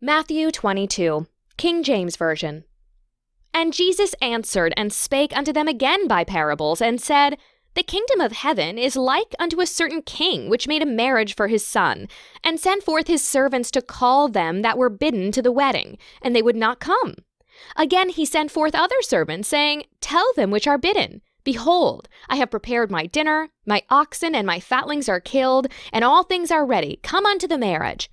Matthew 22, King James Version. And Jesus answered and spake unto them again by parables, and said, The kingdom of heaven is like unto a certain king, which made a marriage for his son, and sent forth his servants to call them that were bidden to the wedding, and they would not come. Again he sent forth other servants, saying, Tell them which are bidden, Behold, I have prepared my dinner, my oxen and my fatlings are killed, and all things are ready, come unto the marriage.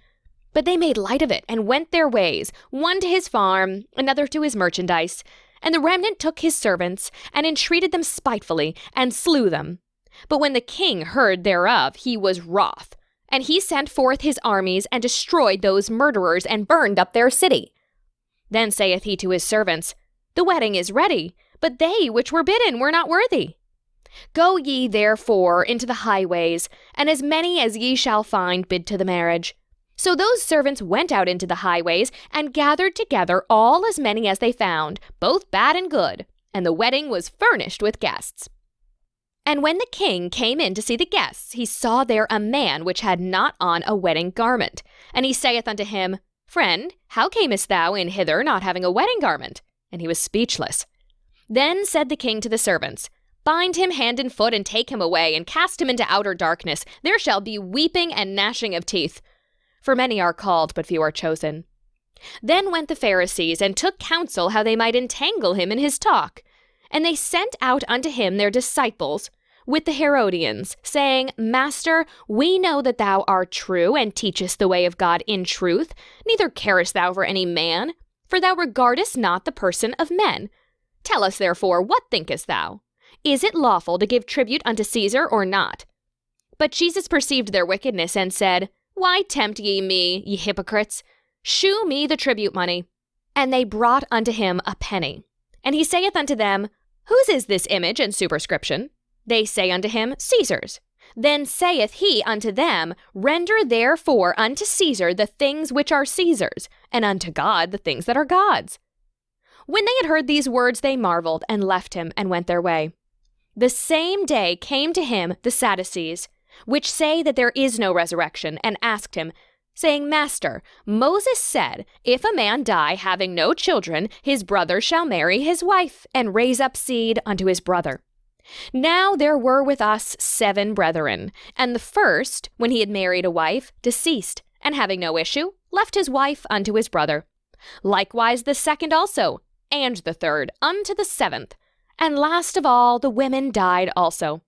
But they made light of it, and went their ways, one to his farm, another to his merchandise. And the remnant took his servants, and entreated them spitefully, and slew them. But when the king heard thereof, he was wroth. And he sent forth his armies, and destroyed those murderers, and burned up their city. Then saith he to his servants, The wedding is ready, but they which were bidden were not worthy. Go ye therefore into the highways, and as many as ye shall find bid to the marriage. So those servants went out into the highways, and gathered together all as many as they found, both bad and good, and the wedding was furnished with guests. And when the king came in to see the guests, he saw there a man which had not on a wedding garment. And he saith unto him, Friend, how camest thou in hither not having a wedding garment? And he was speechless. Then said the king to the servants, Bind him hand and foot, and take him away, and cast him into outer darkness. There shall be weeping and gnashing of teeth. For many are called, but few are chosen. Then went the Pharisees, and took counsel how they might entangle him in his talk. And they sent out unto him their disciples with the Herodians, saying, Master, we know that thou art true, and teachest the way of God in truth, neither carest thou for any man, for thou regardest not the person of men. Tell us therefore, what thinkest thou? Is it lawful to give tribute unto Caesar or not? But Jesus perceived their wickedness, and said, Why tempt ye me, ye hypocrites? Shew me the tribute money. And they brought unto him a penny. And he saith unto them, Whose is this image and superscription? They say unto him, Caesar's. Then saith he unto them, Render therefore unto Caesar the things which are Caesar's, and unto God the things that are God's. When they had heard these words, they marveled, and left him, and went their way. The same day came to him the Sadducees, which say that there is no resurrection, and asked him, saying, Master, Moses said, If a man die having no children, his brother shall marry his wife, and raise up seed unto his brother. Now there were with us 7 brethren, and the first, when he had married a wife, deceased, and having no issue, left his wife unto his brother. Likewise the second also, and the third, unto the 7th. And last of all, the women died also.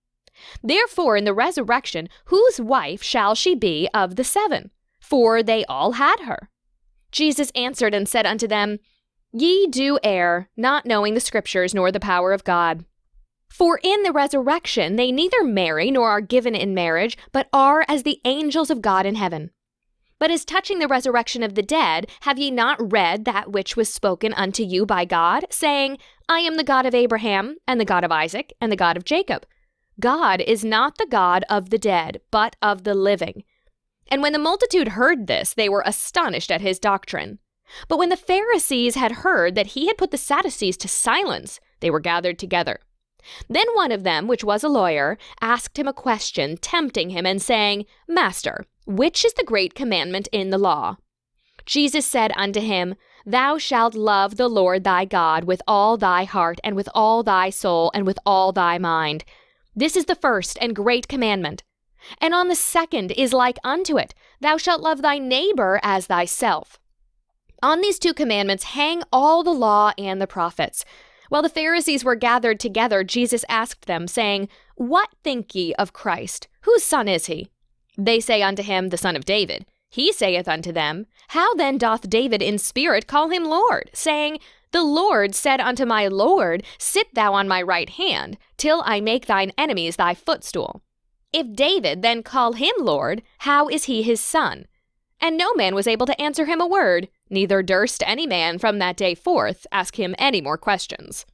Therefore in the resurrection, whose wife shall she be of the 7? For they all had her. Jesus answered and said unto them, Ye do err, not knowing the Scriptures nor the power of God. For in the resurrection they neither marry nor are given in marriage, but are as the angels of God in heaven. But as touching the resurrection of the dead, have ye not read that which was spoken unto you by God, saying, I am the God of Abraham, and the God of Isaac, and the God of Jacob? God is not the God of the dead, but of the living. And when the multitude heard this, they were astonished at his doctrine. But when the Pharisees had heard that he had put the Sadducees to silence, they were gathered together. Then one of them, which was a lawyer, asked him a question, tempting him, and saying, Master, which is the great commandment in the law? Jesus said unto him, Thou shalt love the Lord thy God with all thy heart, and with all thy soul, and with all thy mind. This is the first and great commandment. And on the second is like unto it, Thou shalt love thy neighbor as thyself. On these 2 commandments hang all the law and the prophets. While the Pharisees were gathered together, Jesus asked them, saying, What think ye of Christ? Whose son is he? They say unto him, The son of David. He saith unto them, How then doth David in spirit call him Lord, saying, The Lord said unto my Lord, Sit thou on my right hand, till I make thine enemies thy footstool. If David then call him Lord, how is he his son? And no man was able to answer him a word, neither durst any man from that day forth ask him any more questions.